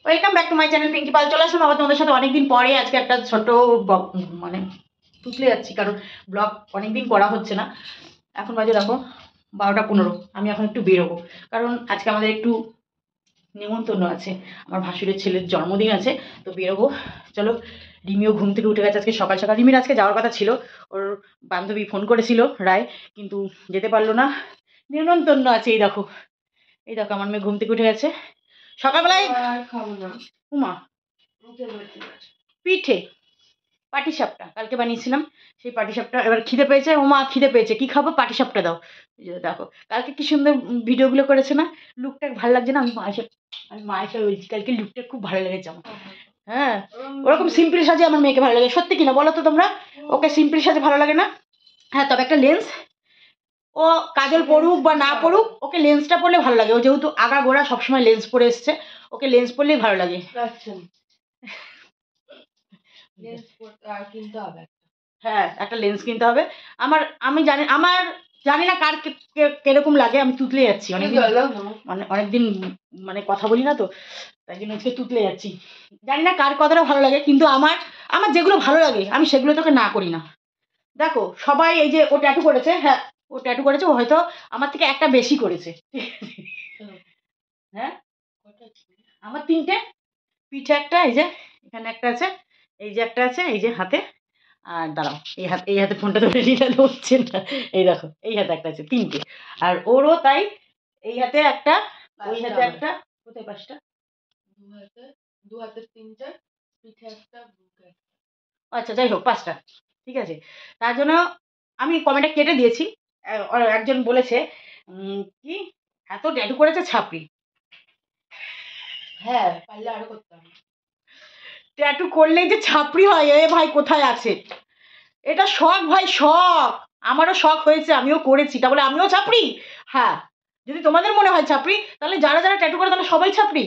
Welcome back to my channel Pinki Pal. চলে আসুন আবার তোমাদের সাথে অনেকদিন পরে আজকে একটা ছোট মানে তুতলে যাচ্ছি, কারণ ব্লগ অনেকদিন করা হচ্ছে না। এখন বাজে দেখো 12:15। আমি এখন একটু বেরোবো, কারণ আজকে আমাদের একটু নেমন্তন্ন আছে, আমার ভাসুরের ছেলের জন্মদিন আছে, তো বেরোবো। চলো। রিমিও ঘুম থেকে উঠে গেছে আজকে সকাল সকাল। রিমির আজকে যাওয়ার কথা ছিল, ওর বান্ধবী ফোন করেছিল রায়, কিন্তু যেতে পারলো না, নেমন্তন্ন আছে। এই দেখো আমার মেয়ে ঘুম থেকে উঠে গেছে সকালবেলায়। খাবো না উমা পিঠে পাটিসাপটা কালকে বানিয়েছিলাম, সেই পাটিসাপটা এবার খিদে পেয়েছে। ওমা খিদে পেয়েছে, কি খাবো? পাটিসাপটা দাও। এই যে দেখো কালকে কি সুন্দর ভিডিওগুলো করেছে না, লুকটা ভালো লাগছে না? আমি মায়ের বলছি কালকে লুকটা খুব ভালো লেগেছে আমার। হ্যাঁ, ওরকম সিম্পল সাজে আমার মেয়েকে ভালো লাগে। সত্যি কিনা বলো তো তোমরা? ওকে সিম্পল সাজে ভালো লাগে না? হ্যাঁ, তবে একটা লেন্স, ও কাজল পড়ুক বা না পড়ুক, ওকে লেন্সটা পরলে ভালো লাগে। ও যেহেতু আগা গোড়া সবসময় লেন্স পরে এসছে, ওকে লেন্স পরলেই ভালো লাগে। হ্যাঁ, একটা লেন্স কিনতে হবে। আমি জানি না কার কিরকম লাগে। আমি তুতলে যাচ্ছি অনেকদিন মানে কথা বলি না তো, তাই জন্য আজকে তুতলে যাচ্ছি। জানি না কার কতটা ভালো লাগে, কিন্তু আমার যেগুলো ভালো লাগে আমি সেগুলো তোকে না করি না। দেখো সবাই এই যে ও ট্যাটু করেছে, হ্যাঁ ও ট্যাটু করেছে, ও হয়তো আমার থেকে একটা বেশি করেছে। হ্যাঁ, আমার 3টে পিঠে, একটা এই যে এখানে একটা আছে, এই যে একটা আছে এই যে হাতে, আর দাঁড়াও এই হাতে ফোনটা ধরে নিলে হচ্ছে না। এই দেখো এই হাতে একটা আছে, 3টে। আর ওরও তাই, এই হাতে একটা, ওই হাতে একটা। কোথায় 5টা? দু হাতে 3টে পিঠে একটা। আচ্ছা যাই হোক 5টা, ঠিক আছে। তার জন্য আমি কমেন্টটা কেটে দিয়েছি। একজন বলেছে কি এত ট্যাটু করেছে ছাপড়ি। হ্যাঁ, পারলে আরো করতাম। ট্যাটু করলেই যে ছাপড়ি হয়, এ ভাই কোথায় আছে? এটা শখ ভাই, শখ। আমারও শখ হয়েছে, আমিও করেছি, তা বলে আমিও ছাপড়ি? হ্যাঁ, যদি তোমাদের মনে হয় ছাপড়ি, তাহলে যারা যারা ট্যাটু করে তাহলে সবাই ছাপড়ি।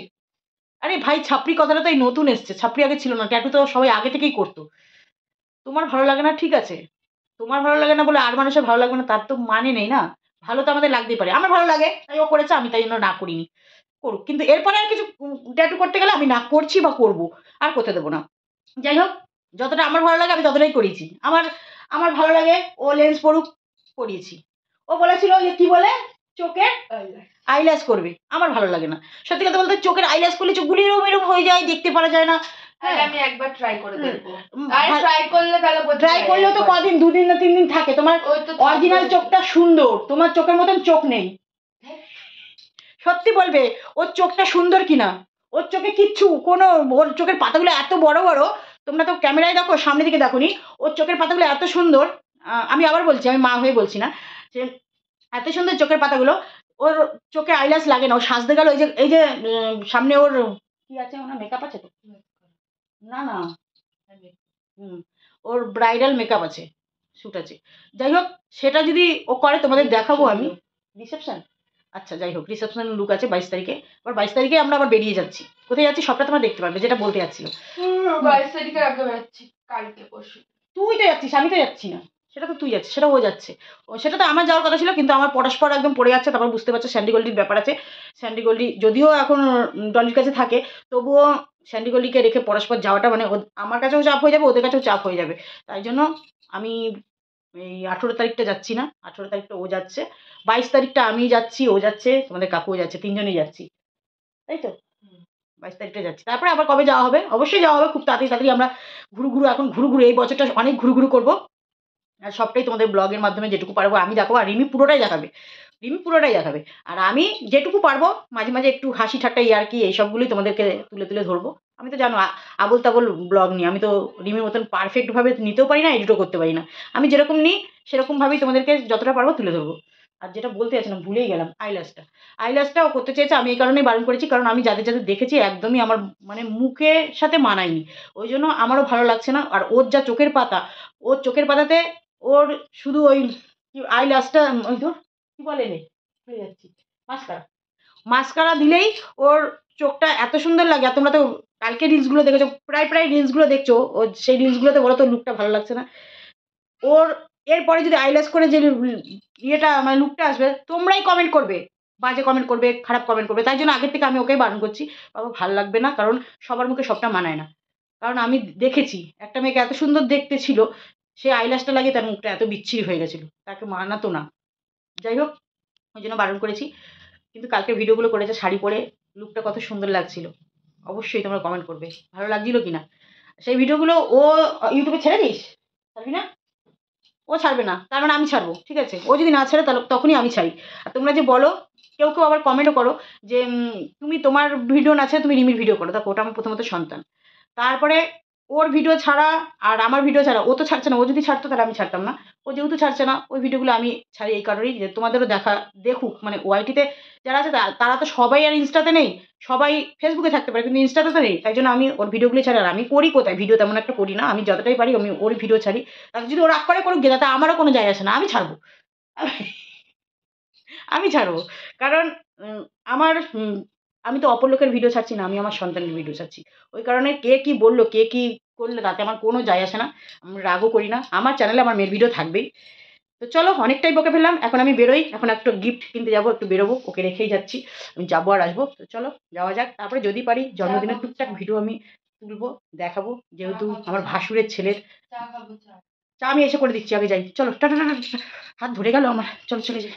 আরে ভাই, ছাপড়ি কথাটা তো এই নতুন এসছে, ছাপড়ি আগে ছিল না। ট্যাটু তো সবাই আগে থেকেই করতো। তোমার ভালো লাগে না, ঠিক আছে, তোমার ভালো লাগে না বলে আর মানুষের ভালো লাগবে না তার তো মানে নেই না। ভালো তো আমাদের লাগতেই পারে। আমার ভালো লাগে তাই ও করেছে, আমি তাই জন্য না করিনি। করুক, কিন্তু এরপরে আর কিছু ট্যাটু করতে গেলে আমি না করছি বা করবো, আর করতে দেবো না। যাই হোক, যতটা আমার ভালো লাগে আমি ততটাই করিয়েছি। আমার ভালো লাগে ও লেন্স পড়ুক, পরিয়েছি। ও বলেছিল যে কি বলে চোখে আইল্যাশ করবে, আমার ভালো লাগে না। সত্যি কথা বলতে চোখের আইল্যাশ করলে চোখগুলি এরকম এরকম হয়ে যায়, দেখতে পারা যায় না। আমি একবার ট্রাই করে দেখবো। আর ট্রাই করলে তাহলে ট্রাই করলেও তো কদিন, 2 দিন না 3 দিন থাকে। তোমার অরিজিনাল চোখটা সুন্দর, তোমার চোখের মতন চোখ নেই। সত্যি বলবে ওর চোখটা সুন্দর কিনা। ওর চোখে কিচ্ছু কোনো, ওর চোখের পাতাগুলো এত বড় বড়, তোমরা তো ক্যামেরায় দেখো, সামনে দিকে দেখোনি। ওর চোখের পাতাগুলো এত সুন্দর, আমি আবার বলছি, আমি মা হয়ে বলছি না, যে এত সুন্দর চোখের পাতাগুলো। ওর চোখে আইল্যাশ লাগে না, ও সাজতে গেল এই যে সামনে ওর কি আছে, ওনার মেকআপ আছে তো? না না, ওর ব্রাইডাল মেকআপ আছে, শ্যুট আছে। যাই হোক, সেটা যদি ও করে তোমাদের দেখাবো আমি। রিসেপশন, আচ্ছা যাই হোক, রিসেপশন লুক আছে 22 তারিখে। আবার 22 তারিখে আমরা আবার বেরিয়ে যাচ্ছি। কোথায় যাচ্ছি সবটা তোমরা দেখতে পারবে, যেটা বলতে যাচ্ছিল। 22 তারিখের আগে বেরোচ্ছি, কালকে পরশু। তুই তো যাচ্ছিস, আমি তো যাচ্ছি না। সেটা তো তুই যাচ্ছিস, সেটা ও যাচ্ছে। সেটা তো আমার যাওয়ার কথা ছিল, কিন্তু আমার পরস্পর একদম পড়ে যাচ্ছে। তারপর বুঝতে পারছো স্যান্ডি গোল্ডির ব্যাপার আছে। স্যান্ডি গোল্ডি যদিও এখন ডলির কাছে থাকে, তবুও স্যান্ডি গোল্ডিকে রেখে পরস্পর যাওয়াটা মানে আমার কাছেও চাপ হয়ে যাবে, ওদের কাছেও চাপ হয়ে যাবে। তাই জন্য আমি এই 18 তারিখটা যাচ্ছি না। 18 তারিখটা ও যাচ্ছে, 22 তারিখটা আমি যাচ্ছি, ও যাচ্ছে, তোমাদের কাকুও যাচ্ছে, 3জনই যাচ্ছি, তাই তো। 22 তারিখটা যাচ্ছি, তারপরে আবার কবে যাওয়া হবে? অবশ্যই যাওয়া হবে খুব তাড়াতাড়ি তাড়াতাড়ি। আমরা এখন ঘুরু এই বছরটা অনেক ঘুরু করবো। আর সবটাই তোমাদের ব্লগের মাধ্যমে যেটুকু পারবো আমি দেখাবো, আর রিমি পুরোটাই দেখাবে। আর আমি যেটুকু পারবো মাঝে মাঝে একটু হাসি ঠাট্টা ইয়ার্কি এইসবগুলোই তোমাদেরকে তুলে তুলে ধরবো। আমি তো জানো আবোল তাবোল ব্লগ নিই, আমি তো রিমির মতন পারফেক্টভাবে নিতেও পারি না, এডিটও করতে পারি না। আমি যেরকম নিই সেরকমভাবেই তোমাদেরকে যতটা পারবো তুলে ধরবো। আর যেটা বলতে যাচ্ছিলাম ভুলেই গেলাম, আইল্যাশটাও করতে চেয়েছে। আমি এই কারণেই বারণ করেছি, কারণ আমি যাদের যাদের দেখেছি একদমই আমার মানে মুখের সাথে মানায়নি, ওই জন্য আমারও ভালো লাগছে না। আর ওর যা চোখের পাতা, ওর চোখের পাতাতে ওর শুধু ওই আইল্যাশটা, ওই তো কি বলে রে, ভুলে যাচ্ছি, মাস্কারা দিলেই ওর চোখটা এত সুন্দর লাগে। আর তোমরা তো কালকে রিলসগুলো দেখেছো, প্রায় রিলসগুলো দেখছো, ও সেই রিলসগুলোতে বলো তো লুকটা ভালো লাগছে না ওর। এরপরে যদি আইল্যাশ করে যে ইয়েটা মানে লুকটা আসবে, তোমরাই কমেন্ট করবে বাজে কমেন্ট করবে, খারাপ কমেন্ট করবে, তাই জন্য আগের থেকে আমি ওকেই বারণ করছি, বাবা ভালো লাগবে না, কারণ সবার মুখে সবটা মানায় না। কারণ আমি দেখেছি একটা মেয়েকে এত সুন্দর দেখতে ছিল, সে আইল্যাশটা লাগিয়ে তার মুখটা এত বিচ্ছিরি হয়ে গেছিলো, তাকে মানাতো না। যাই হোক, ওই জন্য বারণ করেছি। কিন্তু কালকে ভিডিওগুলো করেছে শাড়ি পরে, লুকটা কত সুন্দর লাগছিল, অবশ্যই তোমরা কমেন্ট করবে ভালো লাগছিল কিনা। সেই ভিডিওগুলো ও ইউটিউবে ছেড়ে দিস, ছাড়বি না? ও ছাড়বে না, তার মানে আমি ছাড়বো, ঠিক আছে? ও যদি না ছাড়ে তাহলে তখনই আমি ছাড়ি। আর তোমরা যে বলো, কেউ কেউ আবার কমেন্টও করো যে তুমি তোমার ভিডিও না ছেড়ে তুমি রিমির ভিডিও করো। দেখো, ওটা আমার প্রথমত সন্তান, তারপরে ওর ভিডিও ছাড়া আর আমার ভিডিও ছাড়া, ও তো ছাড়ছে না, ও যদি ছাড়তো তাহলে আমি ছাড়তাম না। ও যেহেতু ছাড়ছে না, ওই ভিডিওগুলো আমি ছাড়ি এই কারণেই যে তোমাদেরও দেখুক, মানে ওয়াইটিতে যারা আছে তারা তো সবাই আর ইনস্টাতে নেই, সবাই ফেসবুকে থাকতে পারে কিন্তু ইনস্টাতে তো নেই, তাই জন্য আমি ওর ভিডিওগুলি ছাড়ি। আর আমি করি কোথায় ভিডিও, তেমন একটা করি না, আমি যতটাই পারি আমি ওর ভিডিও ছাড়ি। তাকে যদি ও রাগ করে করুক গে, তাতে আমারও কোনো যায় আসে না, আমি ছাড়বো, আমি ছাড়বো। কারণ আমার আমি তো অপর লোকের ভিডিও ছাড়ছি না, আমি আমার সন্তানের ভিডিও ছাড়ছি। ওই কারণে কে কি বললো, কে কি করলে তাতে আমার কোনো যায় আসে না, আমি রাগও করি না। আমার চ্যানেলে আমার মেয়ের ভিডিও থাকবেই। তো চলো, অনেকটাই বকে ফেললাম, এখন আমি বেরোই, এখন একটা গিফট কিনতে যাবো, একটু বেরোবো, ওকে রেখেই যাচ্ছি, আমি যাবো আর আসবো। তো চলো যাওয়া যাক, তারপরে যদি পারি জন্মদিনের টুকটাক ভিডিও আমি তুলবো, দেখাবো, যেহেতু আমার ভাসুরের ছেলের। চা আমি এসে করে দিচ্ছি, আগে যাই, চলো টাটা টাটা টাটা। হাত ধরে গেল আমার, চলো চলে যাই।